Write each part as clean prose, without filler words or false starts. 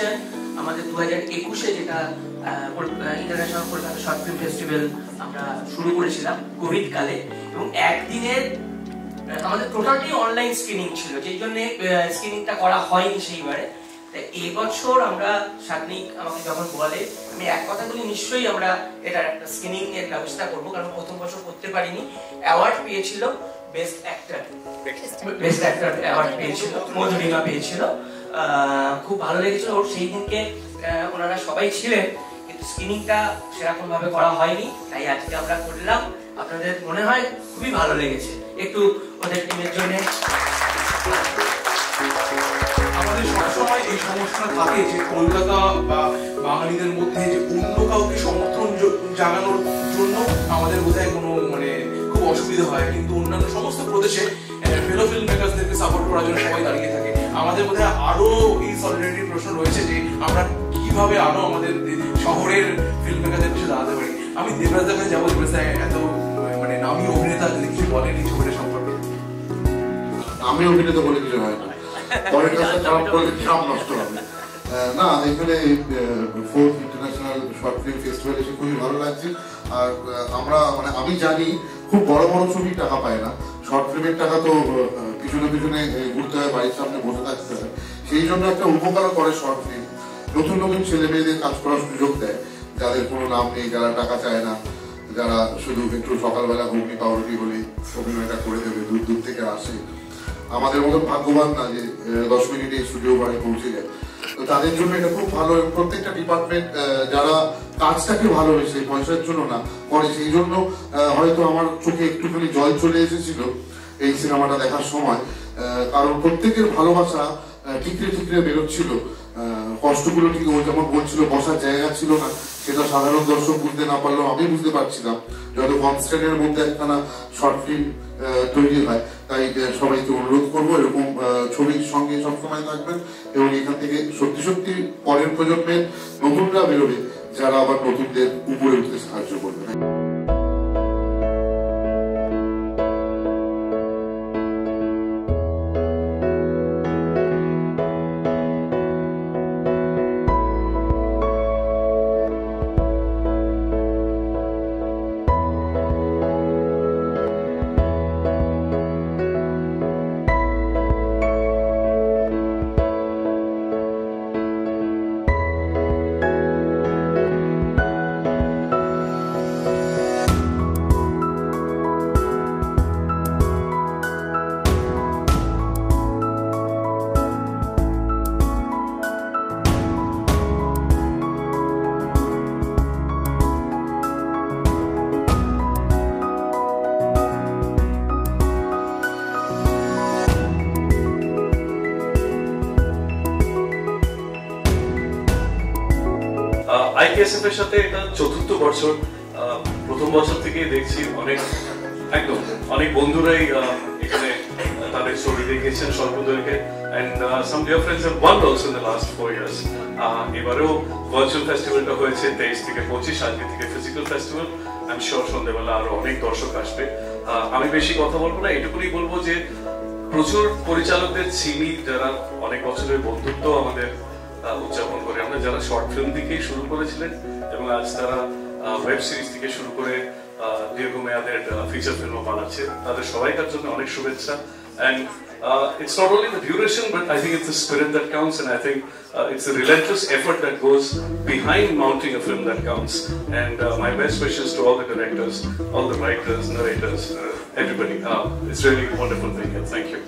বিষয়। আমাদের 2021-এ যেটা international Kolkata short film festival আমরা শুরু করেছিলাম কোভিড কালে, এবং একদিনের আমাদের টোটালটাই অনলাইন স্ক্রিনিং ছিল, যেই জন্য স্ক্রিনিংটা করা হয়নি সেইবারে। এই বছর আমরা সাত্বিক আমাকে যখন বলে, আমি এক কথা বলি নিশ্চয়ই আমরা এটার একটা স্ক্রিনিং এর ব্যবস্থা করব, কারণ প্রথম বছর করতে পারিনি। অ্যাওয়ার্ড পেয়েছিল বেস্ট অ্যাক্টর অ্যাওয়ার্ড পেয়েছিল, মধুরিমা পেয়েছিল। খুব ভালো লেগেছিল ওর, সেই দিনকে ওনারা সবাই ছিলেন, কিন্তু স্ক্রিনিংটা সেরকম ভাবে করা হয়নি, তাই আজকে আমরা করলাম। আপনাদের মনে হয় খুবই ভালো লেগেছে, একটু ওদের টিমের জন্য। আমাদের সবসময় এই সমস্যা থাকে যে কলকাতা বা বাঙালিদের মধ্যে যে অন্য কাউকে সমর্থন জাগানোর জন্য আমাদের বোধহয় কোনো খুব অসুবিধা হয়, কিন্তু অন্যান্য সমস্ত প্রদেশে ফেলো ফিল্ম মেকারসদেরকে সাপোর্ট করার জন্য সবাই দাঁড়িয়ে থাকে। আমাদের বোধহয় আরো এই সলিডারিটির প্রশ্ন রয়েছে যে আমরা কিভাবে আরো আমাদের শহরের ফিল্ম মেকারদের পিছনে দাঁড়াতে পারি। আমি দেবরাজের কাছে যাবো। দেবরাজ এত নামী অভিনেতা, যদি কিছু বলেন এই ছবিটা সম্পর্কে। আমি অভিনেতা বলে কিছু হয় না, পরের কাছে খারাপ করলে সব নষ্ট হবে না। এখানে 4th international short film festival এসে খুবই ভালো লাগছে। আর আমরা আমি জানি খুব বড় বড় ছবি টাকা পায় না, শর্ট ফিল্মের টাকা তো পিছনে পিছনে ঘুরতে হয়, বাড়ির সামনে বসে থাকতে হয়। সেই জন্য একটা উপকারও করে শর্ট ফিল্ম, নতুন নতুন ছেলে মেয়েদের কাজ করার সুযোগ দেয়, যাদের কোনো নাম নেই, যারা টাকা চায় না, যারা শুধু একটু সকালবেলা ঘুগনি পাউরুটি বলে অভিনয়টা করে দেবে, দূর দূর থেকে আসে। আমাদের মতো ভাগ্যবান না যে 10 মিনিটে স্টুডিও বাড়ি পৌঁছে যায়। তো তাদের জন্য এটা খুব ভালো। প্রত্যেকটা ডিপার্টমেন্ট যারা কাজটাকে ভালোবেসে পয়সার জন্য না করে, সেই জন্য হয়তো আমার চোখে একটুখানি জল চলে এসেছিল এই সিনেমাটা দেখার সময়, কারণ প্রত্যেকের ভালোবাসা ঠিকরে ঠিকরে বেরোচ্ছিল। কষ্টগুলো ঠিক ও যেমন বলছিল, বসার জায়গা ছিল না, সেটা সাধারণ দর্শক বুঝতে না পারলেও আমি বুঝতে পারছিলাম। যত কনস্ট্যান্টের মধ্যে একখানা শর্ট ফিল্ম তৈরি হয়, তাই সবাইকে অনুরোধ করবো এরকম ছবির সঙ্গে সবসময় থাকবেন, এবং এখান থেকে সত্যি সত্যি পরের প্রজন্মের নতুনরা বেরোবে, যারা আবার নতুনদের উপরে উঠতে সাহায্য করবে। আইকেএসএফ এর সাথে এটা 4th বছর। প্রথম বছর থেকেই দেখছি অনেক বন্ধুরাই এখানে তাদের ছবি দেখেছেন স্বল্পদৈর্ঘ্যে, and some dear friends have won also in the last 4 years. এবারেও ভার্চুয়াল ফেস্টিভ্যালটা হয়েছে 23 থেকে 25, আজকে থেকে physical festival. I am sure সন্ধ্যাবেলা আরো অনেক দর্শক আসবে। আমি বেশি কথা বলবো না, এটুকুনি বলবো যে প্রচুর পরিচালকদের চিনি, যারা অনেক বছরের বন্ধুত্ব আমাদের উদযাপন করে। আমরা যারা শর্ট ফিল্ম থেকেই শুরু করেছিলেন এবং আজ তারা ওয়েব সিরিজ থেকে শুরু করে দীর্ঘমেয়াদের ফিচার ফিল্মও বানাচ্ছে, তাদের সবাইকার জন্য অনেক শুভেচ্ছা। And it's not only the duration, but I think it's the spirit that counts, and I think it's the relentless effort that goes behind mounting a film that counts. And my best wishes to all the directors, all the writers, narrators, everybody. It's really wonderful being here. Thank you.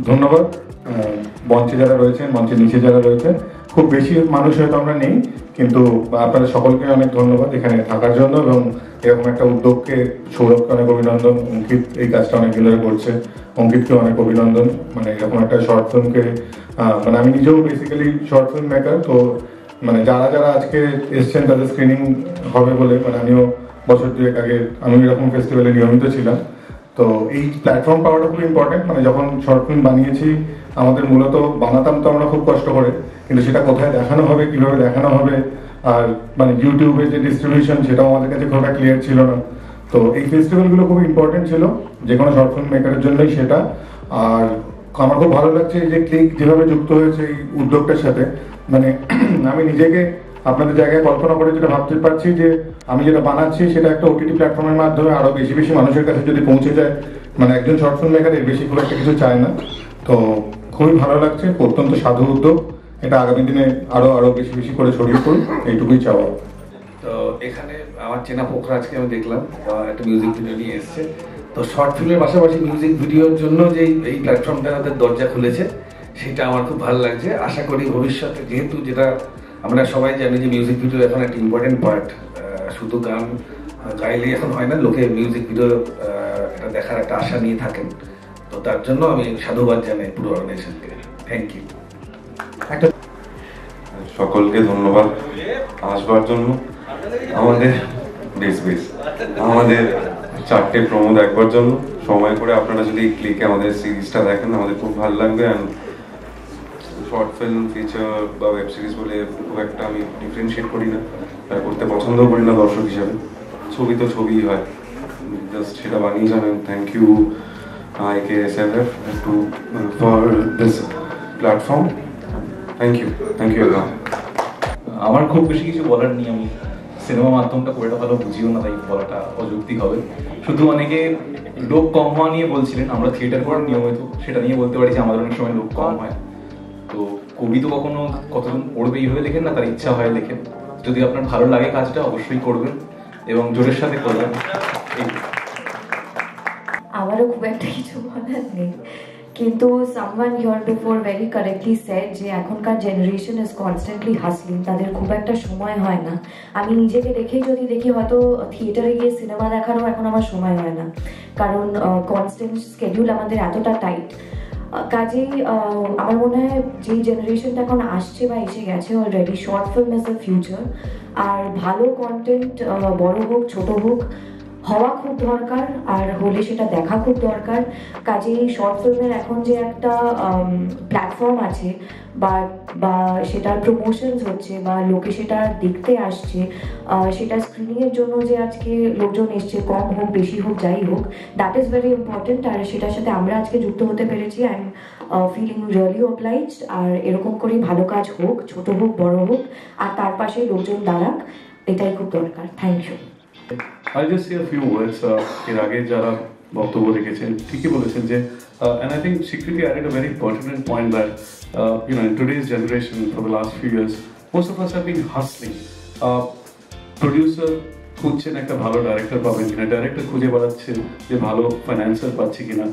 ধন্যবাদ মঞ্চে যারা রয়েছেন, মঞ্চের নিচে যারা রয়েছেন। খুব বেশি মানুষ হয়তো আমরা নেই, কিন্তু আপনাদের সকলকে অনেক ধন্যবাদ এখানে থাকার জন্য, এবং এরকম একটা উদ্যোগকে সৌরভকে অনেক অভিনন্দন। অঙ্কিত এই কাজটা অনেক দিন ধরে করছে, অঙ্কিতকে অনেক অভিনন্দন। মানে এরকম একটা শর্ট ফিল্মকে মানে আমি নিজেও বেসিক্যালি শর্ট ফিল্ম মেকার, তো মানে যারা যারা আজকে এসছেন তাদের স্ক্রিনিং হবে বলে মানে আমিও বছর দুয়েক আগে আমি এরকম ফেস্টিভ্যালে নিয়মিত ছিলাম। তো এই প্ল্যাটফর্ম পাওয়াটা খুব ইম্পর্টেন্ট। মানে যখন শর্ট ফিল্ম বানিয়েছি আমাদের মূলত বানাতাম তো আমরা খুব কষ্ট করে, কিন্তু সেটা কোথায় দেখানো হবে, কিভাবে দেখানো হবে, আর মানে ইউটিউবে যে ডিস্ট্রিবিউশন সেটাও আমাদের কাছে খুব একটা ক্লিয়ার ছিল না। তো এই ফেস্টিভ্যালগুলো খুব ইম্পর্টেন্ট ছিল যে কোনো শর্ট ফিল্ম মেকারের জন্যই সেটা। আর আমার খুব ভালো লাগছে যে ক্লিক যেভাবে যুক্ত হয়েছে এই উদ্যোগটার সাথে। মানে আমি নিজেকে আপনাদের জায়গায় কল্পনা করে যেটা ভাবতে পারছি যে আমি যেটা বানাচ্ছি সেটা একটা ওটিটি প্ল্যাটফর্মের মাধ্যমে আরো বেশি বেশি মানুষের কাছে যদি পৌঁছে যায়, মানে একজন শর্ট ফিল্ম মেকার এর বেশি খুব একটা কিছু চায় না। তো খুবই ভালো লাগছে, অত্যন্ত সাধু উদ্যোগ। এটা আগামী দিনে আরো আরো বেশি বেশি করে ছড়িয়ে পড়ুক, এইটুকুই চাওয়া। তো এখানে আমার চেনা পোখরা আজকে আমি দেখলাম একটা মিউজিক ভিডিও নিয়ে এসছে। তো শর্ট ফিল্মের পাশাপাশি মিউজিক ভিডিওর জন্য যে এই প্ল্যাটফর্মটা আমাদের দরজা খুলেছে সেটা আমার খুব ভালো লাগছে। আশা করি ভবিষ্যতে, যেহেতু যেটা আমরা সবাই জানি যে মিউজিক ভিডিও এখন একটা ইম্পর্টেন্ট পার্ট, শুধু গান গাইলেই এখন হয় না, লোকে মিউজিক ভিডিও এটা দেখার একটা আশা নিয়ে থাকেন। তো তার জন্য আমি সাধুবাদ জানাই পুরো অর্গানাইজেশনকে। Thank you. সকলকে ধন্যবাদ আসবার জন্য। আমাদের আমাদের 4টে প্রোমো দেখবার জন্য সময় করে আপনারা যদি ক্লিকে আমাদের সিরিজটা দেখেন আমাদের খুব ভালো লাগবে। অ্যান্ড শর্ট ফিল্ম, ফিচার বা ওয়েব সিরিজ বলে খুব একটা আমি ডিফারেন্সিয়েট করি না, করতে পছন্দ করি না দর্শক হিসাবে। ছবি তো ছবিই হয়, জাস্ট সেটা বানিয়ে জানেন। Thank you IKSFF for this platform. Thank you everyone. আমার খুব বেশি কিছু বলার নেই। আমি সিনেমা মাধ্যমটা খুব একটা ভালো বুঝিও না, তাই বলাটা অযৌক্তিক হবে। শুধু অনেকে লোক কম হওয়া নিয়ে বলছিলেন, আমরা থিয়েটার করার নিয়মিত সেটা নিয়ে বলতে পারি যে আমাদের অনেক সময় লোক কম হয়। তো কবি তো কখনো কতজন পড়বে এইভাবে লেখেন না, তার ইচ্ছা হয় লেখেন। যদি আপনার ভালো লাগে কাজটা অবশ্যই করবেন এবং জোরের সাথে করবেন। আমারও খুব একটা কিছু বলার নেই, কিন্তু someone here before very correctly said যে এখনকার জেনারেশন ইজ কনস্ট্যান্টলি হাসলিং, তাদের খুব একটা সময় হয় না। আমি নিজেকে দেখেই যদি দেখি, হয়তো থিয়েটারে গিয়ে সিনেমা দেখারও এখন আমার সময় হয় না, কারণ কনস্ট্যান্ট স্কেডিউল আমাদের এতটা টাইট। কাজেই আমার মনে হয় যেই জেনারেশনটা এখন আসছে বা এসে গেছে already, short film is the future. আর ভালো কন্টেন্ট বড় হোক ছোট হোক হওয়া খুব দরকার, আর হলে সেটা দেখা খুব দরকার। কাজেই শর্ট ফিল্মের এখন যে একটা প্ল্যাটফর্ম আছে বা সেটার প্রমোশনস হচ্ছে বা লোকে সেটা দেখতে আসছে, সেটা স্ক্রিনিংয়ের জন্য যে আজকে লোকজন এসছে, কম হোক বেশি হোক যাই হোক, দ্যাট ইজ ভেরি ইম্পর্টেন্ট। আর সেটার সাথে আমরা আজকে যুক্ত হতে পেরেছি। I am feeling really obliged. আর এরকম করেই ভালো কাজ হোক, ছোট হোক বড় হোক, আর তার পাশে লোকজন দাঁড়াক, এটাই খুব দরকার। Thank you. I'll just say a few words. এর আগে যারা বক্তব্য রেখেছেন ঠিকই বলেছেন যে and I think Shikriti added a very pertinent point that in today's generation for the last few years most of us have been hustling. Producer খুঁজছেন একটা ভালো ডাইরেক্টর পাবেন কিনা, ডাইরেক্টর খুঁজে বেড়াচ্ছেন যে ভালো ফাইন্যান্সার পাচ্ছে কিনা,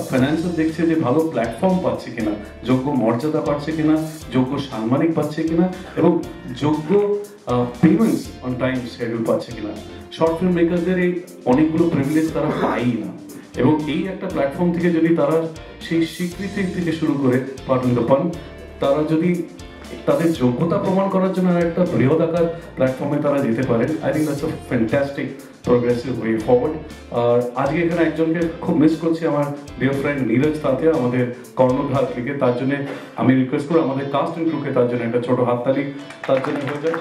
ফাইন্যান্সার দেখছে যে ভালো প্ল্যাটফর্ম পাচ্ছে কিনা, যোগ্য মর্যাদা পাচ্ছে কিনা, যোগ্য সাংবাদিক পাচ্ছে কিনা, এবং যোগ্য পেমেন্টস অন টাইম শিডিউল পাচ্ছে কিনা। শর্ট ফিল্ম মেকারদের এই অনেকগুলো প্রিভিলেজ তারা পায়ই না, এবং এই একটা প্ল্যাটফর্ম থেকে যদি তারা সেই স্বীকৃতি থেকে শুরু করে পার্টন দ্য ফান, তারা যদি তাদের যোগ্যতা প্রমাণ করার জন্য একটা বৃহৎ আকার প্ল্যাটফর্মে তারা যেতে পারেন, I think that's a fantastic progressive way forward. আর আজকে এখানে একজনকে খুব মিস করছি, আমার ডিয়ার ফ্রেন্ড নীরজ তাতিয়া, আমাদের কর্ণধার থেকে। তার জন্য আমি রিকোয়েস্ট করি আমাদের কাস্ট অ্যান্ড ক্রুকে তার জন্য একটা ছোট হাততালি তার জন্য হয়ে যায়।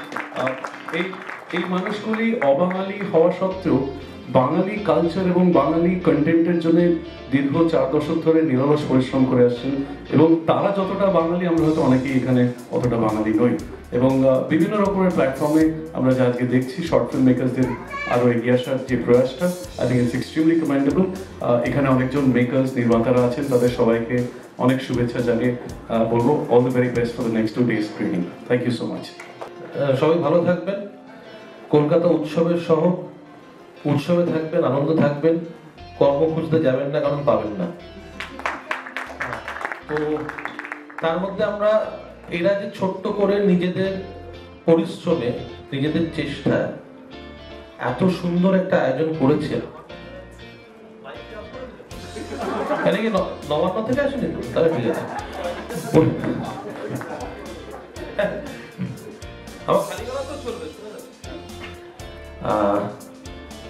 এই মানুষগুলি অবাঙালি হওয়া সত্ত্বেও বাঙালি কালচার এবং বাঙালি কন্টেন্টের জন্য দীর্ঘ 4 দশক ধরে নিরলস পরিশ্রম করে আসছেন, এবং তারা যতটা বাঙালি আমরা হয়তো অনেকেই এখানে অতটা বাঙালি নই। এবং বিভিন্ন রকমের প্ল্যাটফর্মে আমরা যা আজকে দেখছি শর্ট ফিল্ম মেকার্সদের আরও এগিয়ে আসার যে প্রয়াসটা, I think it's extremely commendable. এখানে অনেকজন মেকার্স নির্মাতারা আছেন, তাদের সবাইকে অনেক শুভেচ্ছা জানিয়ে বলবো all the very best for the next 2 days screening. Thank you so much. সবাই ভালো থাকবেন। কলকাতা উৎসবের শহর, উৎসবে থাকবেন, আনন্দ থাকবেন, কর্ম খুঁজতে যাবেন না, কারণ পাবেন না। তো তার মধ্যে আমরা এরা যে ছোট্ট করে নিজেদের পরিশ্রমে নিজেদের চেষ্টায় এত সুন্দর একটা আয়োজন করেছে। এটা কি নবান্ন থেকে আসেনি তো? তাহলে ঠিক আছে।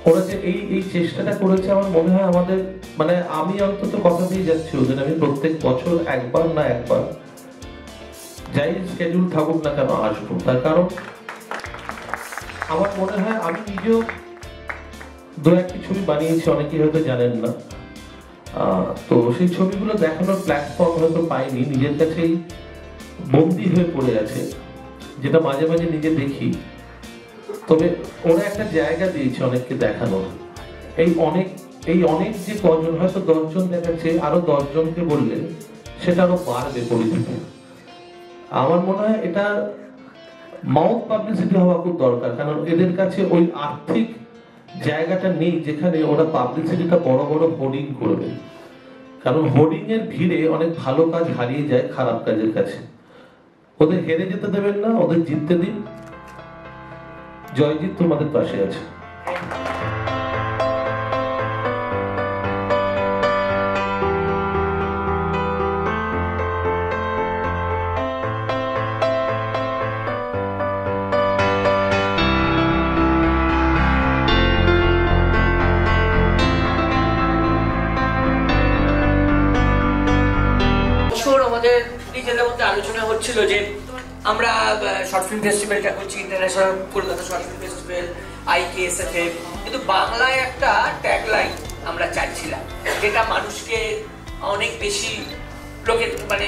ওরা যে এই চেষ্টাটা করেছে, আমার মনে হয় আমাদের মানে আমি অন্তত কথা দিয়ে যাচ্ছি ওদের, আমি প্রত্যেক বছর একবার না একবার যাই স্কেডিউল থাকুক না কেন আসবো। তার কারণ আমার মনে হয় আমি নিজেও দু একটি ছবি বানিয়েছি, অনেকেই হয়তো জানেন না। তো সেই ছবিগুলো দেখানোর প্ল্যাটফর্ম হয়তো পাইনি, নিজের কাছেই বন্দী হয়ে পড়ে আছে, যেটা মাঝে মাঝে নিজে দেখি। তবে ওরা একটা জায়গা দিয়েছে অনেককে দেখানোর। এই অনেক যে কজন, হয়তো 10 জন দেখাচ্ছে, আরো 10 জনকে বললে সেটা আরো বাড়বে পরিধিতে। আমার মনে হয় এটা মাউথ পাবলিসিটি হওয়া খুব দরকার, কারণ এদের কাছে ওই আর্থিক জায়গাটা নেই যেখানে ওরা পাবলিসিটিটা বড় বড় হোর্ডিং করবে। কারণ হোর্ডিং এর ভিড়ে অনেক ভালো কাজ হারিয়ে যায় খারাপ কাজের কাছে। ওদের হেরে যেতে দেবেন না, ওদের জিততে দিন। জয়জিৎ তোমাদের পাশে আছে। আমাদের নিজেদের মধ্যে আলোচনা হচ্ছিল যে আমরা শর্ট ফিল্ম ফেস্টিভ্যালটা করছি, international Kolkata short film festival, IKSFF, কিন্তু বাংলায় একটা ট্যাগলাইন আমরা চাইছিলাম যেটা মানুষকে অনেক বেশি লোকের মানে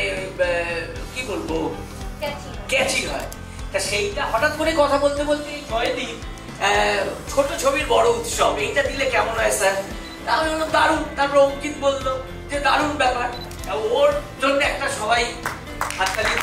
কি বলবো ক্যাচি হয়। তা সেইটা হঠাৎ করে কথা বলতে বলতে জয়দীপ ছোট ছবির বড় উৎসব এইটা দিলে কেমন হয় স্যার? তাহলে হলো দারুণ। তারপর অঙ্কিত বললো যে দারুণ ব্যাপার, ওর জন্য একটা সবাই হাততালি।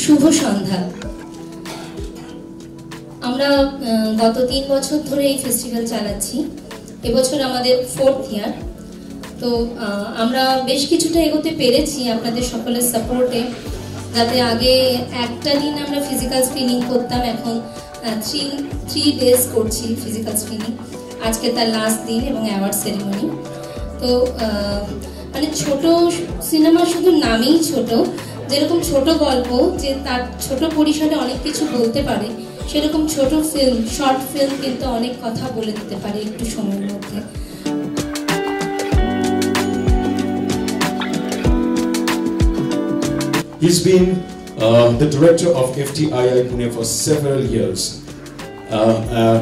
শুভ সন্ধ্যা। আমরা গত 3 বছর ধরে এই ফেস্টিভ্যাল চালাচ্ছি, এবছর আমাদের 4th ইয়ার। তো আমরা বেশ কিছুটা এগোতে পেরেছি আপনাদের সকলের সাপোর্টে, যাতে আগে একটা দিন আমরা ফিজিক্যাল স্ক্রিনিং করতাম, এখন 3 ডেজ করছি ফিজিক্যাল স্ক্রিনিং। আজকে তার লাস্ট দিন এবং অ্যাওয়ার্ড সেরিমনি। তো মানে ছোট সিনেমা শুধু নামেই ছোট, যেরকম ছোট গল্প যে তার ছোট পরিসরে অনেক কিছু বলতে পারে, সেরকম ছোট ফিল্ম, শর্ট ফিল্ম কিন্তু অনেক কথা বলে দিতে পারে একটু সময়ের মধ্যে। He's been the director of FTII Pune for several years,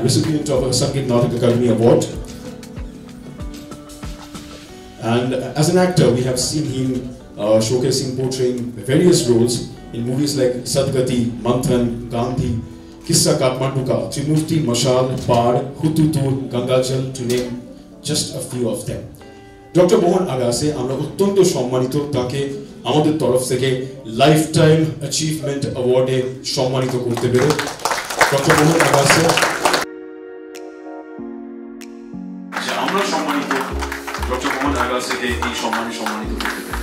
recipient of a Sangeet Natak Academy Award. And as an actor, we have seen him showcasing, portraying various roles in movies like Sadgati, Manthan, Gandhi, Kissa Kathmandu Ka, Trimurti, Mashal, Pad, Hututu, Gangajal, to name just a few of them. Dr. Mohan Agase, আমরা অত্যন্ত সম্মানিত তাকে আমাদের তরফ থেকে life time achievement অ্যাওয়ার্ডে সম্মানিত করতে পেরে। ডক্টর মোহন আগাসে, আমরা সম্মানিত ডক্টর মোহন আগাসেকে এই সম্মানে সম্মানিত করতে পেরে।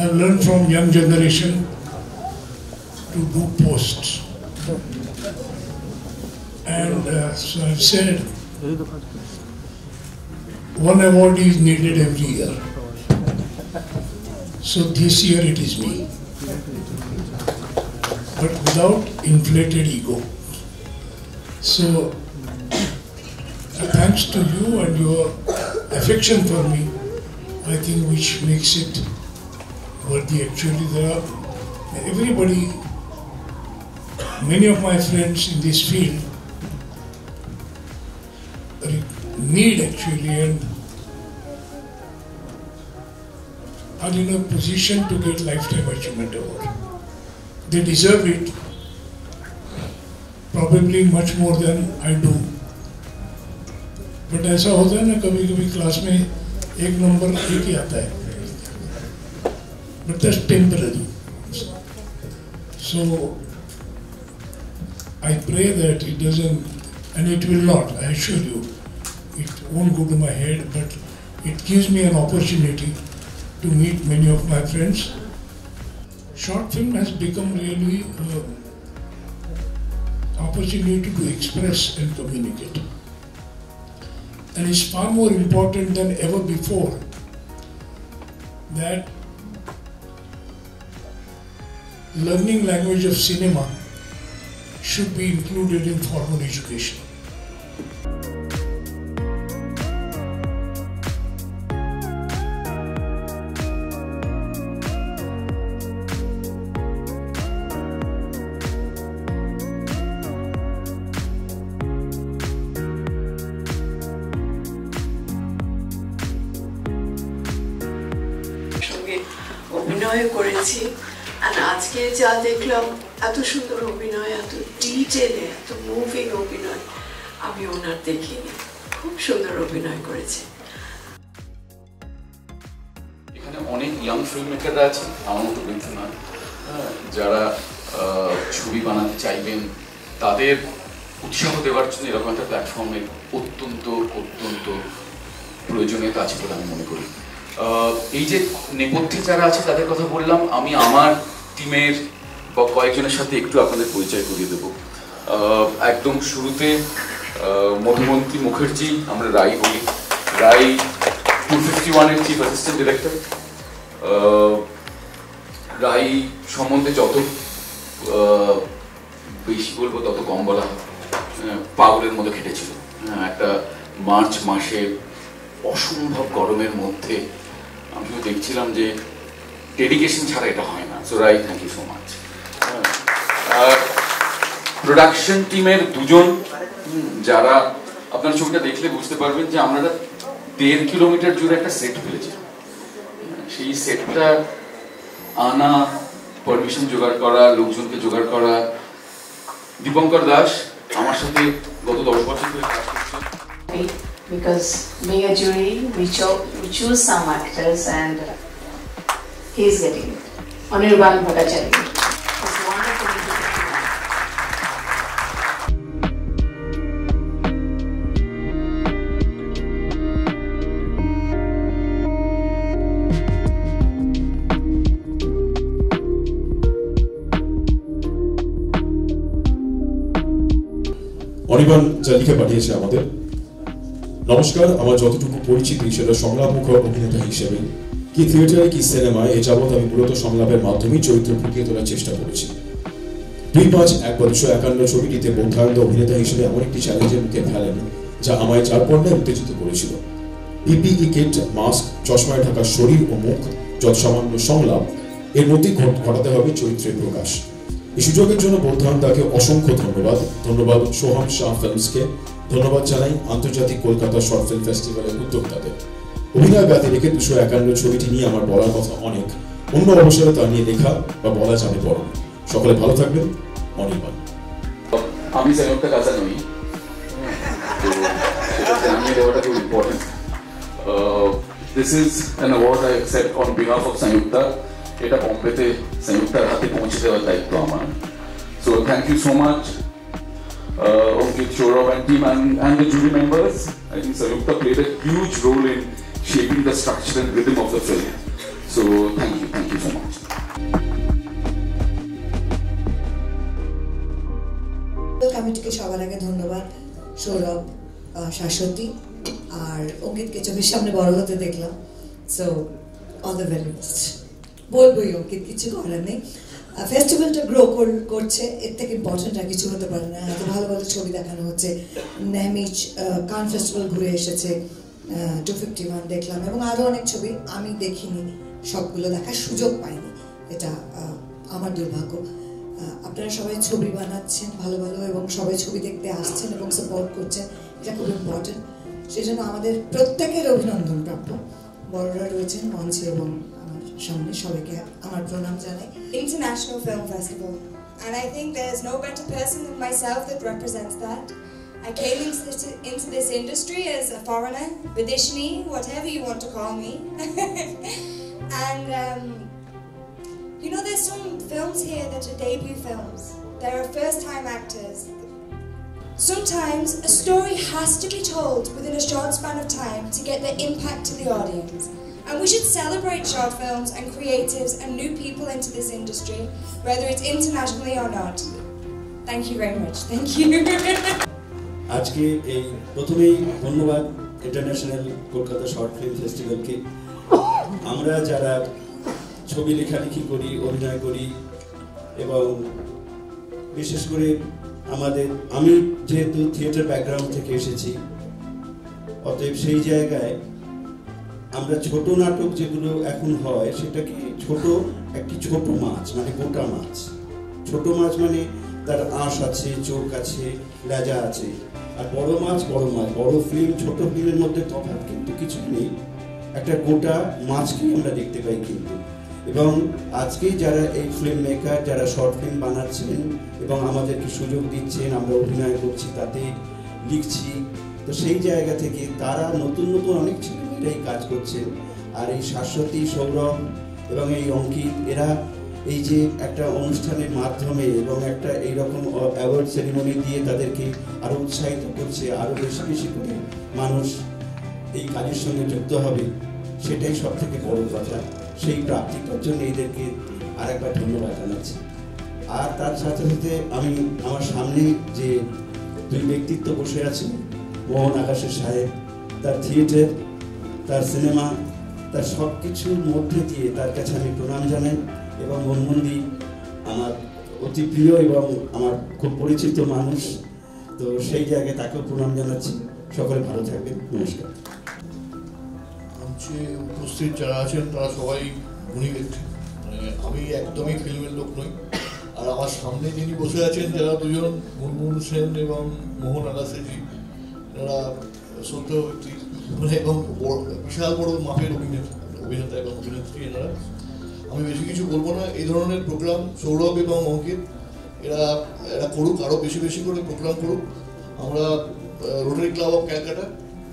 I've learned from young generation to do posts, and so I've said one award is needed every year. So this year it is me, but without inflated ego. So thanks to you and your affection for me, I think which makes it worthy. Actually, there are everybody, many of my friends in this field need actually and are in a position to get Lifetime Achievement Award. They deserve it, probably much more than I do. But ऐसा होता है ना कभी-कभी class में एक number एक ही आता है, but that's temporary. So I pray that it doesn't, and it will not, I assure you, it won't go to my head, but it gives me an opportunity to meet many of my friends. Short film has become really an opportunity to express and communicate. And it's far more important than ever before that learning language of cinema should be included in formal education. অভিনয় করেছি, আর আজকে যা দেখলাম এত সুন্দর অভিনয়, এত ডিটেলে, এত মুভিং অভিনয় আমি ওনার দেখিনি। খুব সুন্দর অভিনয় করেছে। এখানে অনেক ইয়াং ফিল্ম মেকাররা আছেন, আমার মতো কিন্তু নয়, যারা ছবি বানাতে চাইবেন, তাদের উৎসাহ দেওয়ার জন্য এরকম একটা প্ল্যাটফর্মের অত্যন্ত অত্যন্ত প্রয়োজনীয়তা আছে বলে আমি মনে করি। এই যে নেপথ্যে যারা আছে তাদের কথা বললাম, আমি আমার টিমের বা কয়েকজনের সাথে একটু আপনাদের পরিচয় করিয়ে দেবো। একদম শুরুতে মধুমন্তী মুখার্জি, আমরা রাই বলি, রাই 251-এর চিফ অ্যাসিস্ট্যান্ট ডিরেক্টর। রাই সম্বন্ধে যত বেশি বলবো তত কম বলা, পাগলের মতো খেটেছিল। একটা মার্চ মাসে অসম্ভব গরমের মধ্যে আমিও দেখছিলাম যে ডেডিকেশন ছাড়া এটা হয় না। So Rai, thank you so much. Production টিমের দুজন, যারা আপনার ছবিটা দেখলে বুঝতে পারবেন যে আমরা 1.5 কিলোমিটার জুড়ে একটা সেট ফেলেছি। সেই সেটটা আনা, পারমিশন জোগাড় করা, লোকজনকে জোগাড় করা। দীপঙ্কর দাস আমার সাথে গত 10 বছর ধরে কাজ করছে। Because being a jury, we choose some actors, and he is getting it. Anirban Bhattacharya. It's wonderful. Anirban যা লিখে পাঠিয়েছে আমাদের। নমস্কার, আমার যতটুকু পরিচিতি সেটা সংলাপমুখর অভিনেতা হিসেবে। কি থিয়েটারে কি সিনেমায় এ যাবৎ আমি মূলত সংলাপের মাধ্যমেই চরিত্র ফুটিয়ে তোলার চেষ্টা করেছি। 2-5-1-1951 ছবিটিতে বৌদ্ধায়ন্দ অভিনেতা হিসেবে এমন একটি চ্যালেঞ্জের মুখে ফেলেন যা আমায় 4 পর্যায়ে উত্তেজিত করেছিল। পিপিই কিট, মাস্ক, চশমায় ঢাকা শরীর ও মুখ, যত সামান্য সংলাপ, এর মধ্যেই ঘটাতে হবে চরিত্রের প্রকাশ। এই সুযোগের জন্য বৌদ্ধায়ন্দাকে অসংখ্য ধন্যবাদ। ধন্যবাদ সোহম শাহ ফিল্মসকে, ধন্যবাদ জানাই আন্তর্জাতিক কলকাতা শর্ট ফিল্ম ফেস্টিভ্যালের উদ্যোক্তাদের। অভিনয় বাদে রেখে 251 ছবিটি নিয়ে আমার বলার কথা অনেক, অন্য অবসরে তা নিয়ে লেখা বা বলা যাবে বড়। সকলে ভালো থাকবেন। অনির্বাণ। আমি সংযুক্তা কাছে নই, তো সেটা জানিয়ে দেওয়াটা খুব important. This is an award I accept on behalf of Sanyukta. এটা বোম্বেতে সংযুক্তার হাতে পৌঁছে দেওয়ার দায়িত্ব আমার। So thank you so much, Ankit, Saurabh and team and the jury members. I think Sanyukta played a huge role in shaping the structure and rhythm of the film. So thank you so much. কমিটিকে সবার আগে ধন্যবাদ। সৌরভ, শাশ্বতী আর অঙ্কিতকে চোখের সামনে বড় হতে দেখলাম, so all the very best. বলবোই অঙ্কিত, কিছু করার নেই। ফেস্টিভ্যালটা গ্রো করছে, এর থেকে ইম্পর্টেন্ট আর কিছু হতে পারে না। এত ভালো ভালো ছবি দেখানো হচ্ছে। নেহমিচ কান ফেস্টিভ্যাল ঘুরে এসেছে, 251 দেখলাম, এবং আরও অনেক ছবি আমি দেখিনি, সবগুলো দেখার সুযোগ পাইনি, এটা আমার দুর্ভাগ্য। আপনারা সবাই ছবি বানাচ্ছেন ভালো ভালো, এবং সবাই ছবি দেখতে আসছেন এবং সাপোর্ট করছেন, এটা খুব ইম্পর্টেন্ট। সেই জন্য আমাদের প্রত্যেকের অভিনন্দন প্রাপ্য। বড়রা রয়েছেন মঞ্চে এবং আমার সামনে, সবাইকে আমার প্রণাম জানাই। International Film Festival, and I think there's no better person than myself that represents that. I came into this industry as a foreigner, Vidishni, whatever you want to call me. And you know, there's some films here that are debut films. There are first-time actors. Sometimes a story has to be told within a short span of time to get the impact to the audience. And we should celebrate short films and creatives and new people into this industry, whether it's internationally or not. Thank you very much. Thank you. আজকে এই প্রথমেই ধন্যবাদ international Kolkata short film ফেস্টিভ্যালকে। আমরা যারা ছবি লেখালেখি করি, অভিনয় করি, এবং বিশেষ করে আমি যেহেতু থিয়েটার ব্যাকগ্রাউন্ড থেকে এসেছি, অতএব সেই জায়গায় আমরা ছোট নাটক যেগুলো এখন হয় সেটাকে একটি ছোট মাছ, মানে গোটা মাছ। ছোট মাছ মানে তার আঁশ আছে, চোখ আছে, লেজা আছে। আর বড় মাছ বড় ফিল্ম ছোট ফিল্মের মধ্যে তফাৎ কিন্তু কিছু নেই, একটা গোটা মাছকেই আমরা দেখতে পাই কিন্তু। এবং আজকে যারা এই ফিল্ম মেকার, যারা শর্ট ফিল্ম বানাচ্ছেন এবং আমাদেরকে সুযোগ দিচ্ছেন, আমরা অভিনয় করছি, তাতে লিখছি, তো সেই জায়গা থেকে তারা নতুন অনেক ছেলেমেয়েরাই কাজ করছেন। আর এই শাশ্বতী, সৌরভ এবং এই অঙ্কিত, এরা এই যে একটা অনুষ্ঠানের মাধ্যমে এবং একটা এইরকম অ্যাওয়ার্ড সেরিমনি দিয়ে তাদেরকে আরও উৎসাহিত করছে, আরও বেশি করে মানুষ এই কাজের সঙ্গে যুক্ত হবে, সেটাই সব থেকে বড় কথা। সেই প্রাপ্তিটার জন্য এদেরকে আরেকবার ধন্যবাদ জানাচ্ছি। আর তার সাথে সাথে আমি আমার সামনে যে দুই ব্যক্তিত্ব বসে আছেন, মোহন আকাশের সাহেব, তার থিয়েটার, তার সিনেমা, তার সব কিছুর মধ্যে দিয়ে তার কাছে আমি প্রণাম জানাই। এবং মনমন্দি আমার অতি প্রিয় এবং আমার খুব পরিচিত মানুষ, তো সেই জায়গায় তাকেও প্রণাম জানাচ্ছি। সকলে ভালো থাকবেন, নমস্কার। উপস্থিত যারা আছেন তারা সবাই গুণী ব্যক্তি, মানে আমি একদমই ফিল্মের লোক নই। আর আমার সামনে যিনি বসে আছেন যারা দুজন, মুনমুন সেন এবং মোহন আগাসেজি, যারা শ্রদ্ধেয় ব্যক্তি, মানে এবং বিশাল বড় মাপের অভিনেতা এবং অভিনেত্রী এনারা। আমি বেশি কিছু বলবো না। এই ধরনের প্রোগ্রাম সৌরভ এবং অঙ্কিত এরা করুক, আরও বেশি করে প্রোগ্রাম করুক। আমরা রোটারি ক্লাব অফ ক্যালকাটা,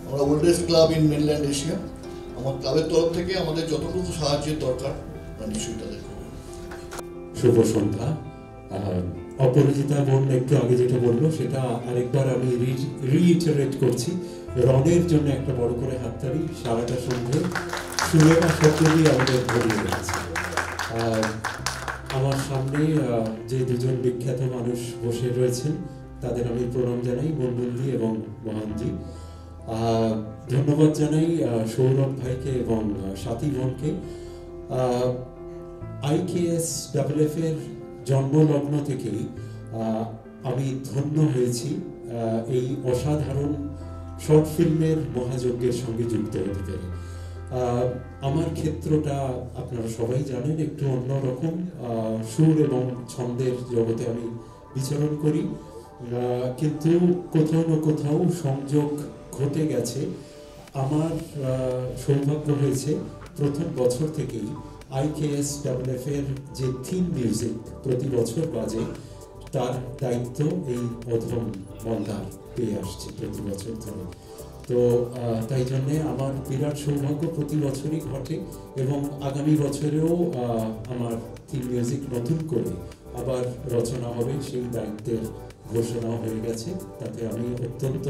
আমরা oldest club in mainland Asia, আমার ক্লাবের তরফ থেকে আমাদের যতটুকু সাহায্যের দরকার আমরা নিশ্চয়ই তাদের করব। শুভ সন্ধ্যা। অপরাজিতা বোন একটু আগে যেটা বললো সেটা আরেকবার আমি রিইটারেট করছি। রনের জন্য একটা বড় করে হাততালি। সারাটা সন্ধ্যে সুলেখা সত্যি আমাদের ভরিয়ে দিয়েছে। আমার সামনে যে দুজন বিখ্যাত মানুষ বসে রয়েছেন তাদের আমি প্রণাম জানাই, মনমন্দি এবং মোহনজি। ধন্যবাদ জানাই সৌরভ ভাইকে এবং সাথী বোনকে। IKSFF এর জন্মলগ্ন থেকেই আমি ধন্য হয়েছি এই অসাধারণ শর্ট ফিল্মের মহাযজ্ঞের সঙ্গে যুক্ত হতে পেরে। আমার ক্ষেত্রটা আপনারা সবাই জানেন একটু অন্যরকম, সুর এবং ছন্দের জগতে আমি বিচরণ করি, কিন্তু কোথাও না কোথাও সংযোগ ঘটে গেছে আমার সৌভাগ্য হয়েছে প্রথম বছর থেকেই IKSFF এর যে থিম মিউজিক প্রতি বছর বাজে তার দায়িত্ব এই অধম মন্দার পেয়ে আসছে প্রতি বছর ধরে। তো তাই জন্যে আমার বিরাট সৌভাগ্য প্রতি বছরই ঘটে এবং আগামী বছরেও আমার থিম মিউজিক নতুন করে আবার রচনা হবে, সেই দায়িত্বের ঘোষণা হয়ে গেছে। তাতে আমি অত্যন্ত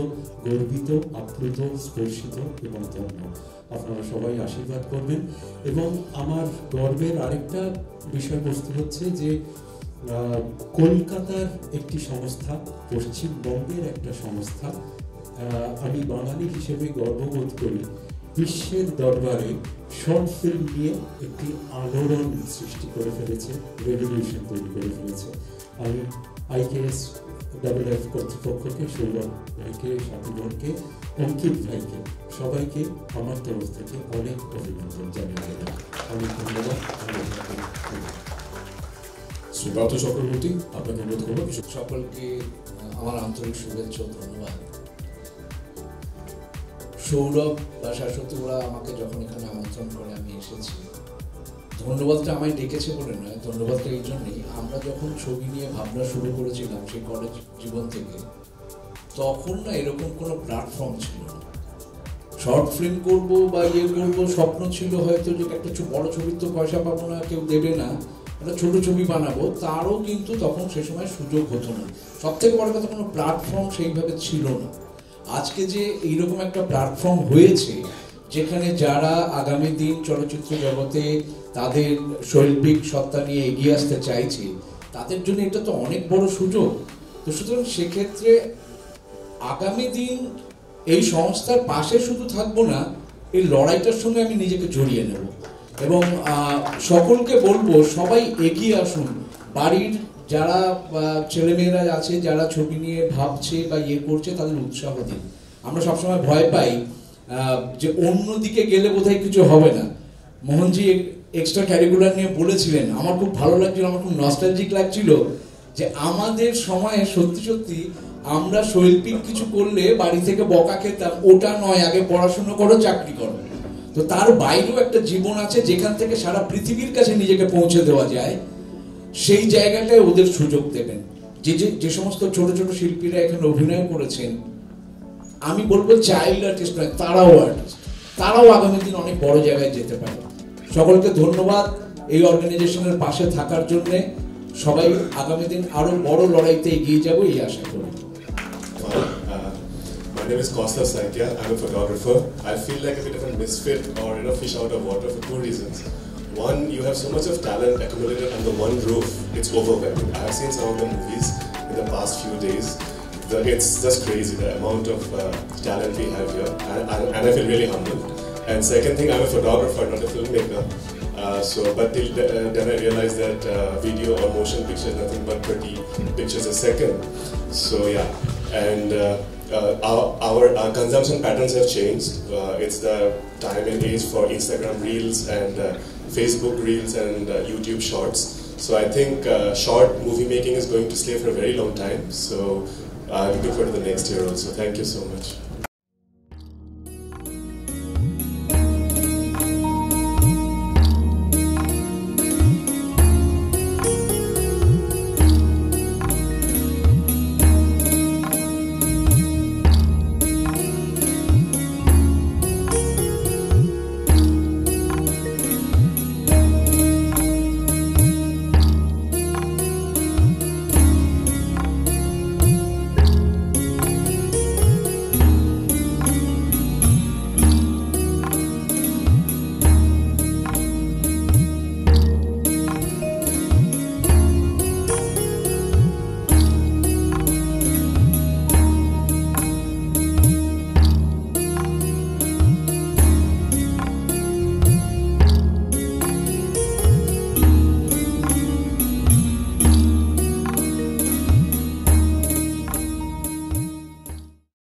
গর্বিত, আপ্লুত, স্পর্শিত এবং ধন্য। আপনারা সবাই আশীর্বাদ করবেন। এবং আমার গর্বের আরেকটা বিষয়বস্তু হচ্ছে যে কলকাতার একটি সংস্থা, পশ্চিমবঙ্গের একটা সংস্থা, আমি বাঙালি হিসেবে গর্ববোধ করি, বিশ্বের দরবারে শর্ট ফিল্ম নিয়ে একটি আলোড়ন সৃষ্টি করে ফেলেছে, রেভলিউশন তৈরি করে ফেলেছে। আমি IKSFF কর্তৃপক্ষকে, সৌরভ ভাইকে, সাথীগণকে, অঙ্কিত ভাইকে, সবাইকে আমার তরফ থেকে অনেক অভিনন্দন জানিয়ে দিলাম। অনেক ধন্যবাদ। সুব্রত চক্রবর্তী, আপনাকে অনুরোধ করবো সকলকে আমার আন্তরিক শুভেচ্ছা ও ধন্যবাদ। সৌরভ বা শাশ্বতী ওরা আমাকে যখন এখানে আমন্ত্রণ করে আমি এসেছি, ধন্যবাদটা আমায় ডেকেছে বলে নয়, ধন্যবাদটা এই জন্যই, আমরা যখন ছবি নিয়ে ভাবনা শুরু করেছিলাম সেই কলেজ জীবন থেকে, তখন না এরকম কোনো প্ল্যাটফর্ম ছিল না। শর্ট ফিল্ম করবো বা করবো স্বপ্ন ছিল হয়তো যে একটা বড় ছবির তো পয়সা পাবো না, কেউ দেবে না, একটা ছোট ছবি বানাবো, তারও কিন্তু তখন সে সময় সুযোগ হতো না। সব থেকে বড় কথা, কোনো প্ল্যাটফর্ম সেইভাবে ছিল না। আজকে যে এইরকম একটা প্ল্যাটফর্ম হয়েছে যেখানে যারা আগামী দিন চলচ্চিত্র জগতে তাদের শৈল্পিক সত্তা নিয়ে এগিয়ে আসতে চাইছে, তাদের জন্য এটা তো অনেক বড় সুযোগ। তো সুতরাং সেক্ষেত্রে আগামী দিন এই সংস্থার পাশে শুধু থাকবো না, এই লড়াইটার সঙ্গে আমি নিজেকে জড়িয়ে নেব এবং সকলকে বলবো সবাই এগিয়ে আসুন। বাড়ির যারা ছেলেমেয়েরা আছে, যারা ছবি নিয়ে ভাবছে বা করছে, তাদের উৎসাহ দিন। আমরা সবসময় ভয় পাই যে অন্যদিকে গেলে বোধহয় কিছু হবে না। মোহনজি এক্সট্রা ক্যারিকুলার নিয়ে বলেছিলেন, আমার খুব ভালো লাগছিল, আমার খুব নস্টালজিক লাগছিল যে আমাদের সময়ে সত্যি সত্যি আমরা শৈল্পিক কিছু করলে বাড়ি থেকে বকা খেতাম, ওটা নয়, আগে পড়াশোনা করো, চাকরি করো। তো তার বাইরেও একটা জীবন আছে যেখান থেকে সারা পৃথিবীর কাছে নিজেকে পৌঁছে দেওয়া যায়, সেই জায়গাটায় ওদের সুযোগ দেবেন। যে সমস্ত ছোট ছোট শিল্পীরা এখানে অভিনয় করেছেন, আমি বলবো চাইল্ড আর্টিস্ট নয়, তারাও আর্টিস্ট, তারাও আগামী দিন অনেক বড় জায়গায় যেতে পারে। সকলকে ধন্যবাদ এই অর্গানাইজেশনের পাশে থাকার জন্য। সবাই আগামী দিন আরো বড় লড়াইতে এগিয়ে যাবো এই আশা করি। My name is Kaustav Saikya. I'm a photographer. I feel like a bit of a misfit or fish out of water for two reasons. One, you have so much of talent accumulated under one roof, it's overwhelming. I have seen some of the movies in the past few days. It's just crazy, the amount of talent we have here, and I feel really humbled. And second thing, I'm a photographer, not a filmmaker. But till then I realized that video or motion picture is nothing but 30 pictures a second. So yeah, and our consumption patterns have changed. It's the time and age for Instagram Reels and Facebook Reels and YouTube Shorts. So I think short movie making is going to stay for a very long time. So I'm looking forward to the next year also. Thank you so much.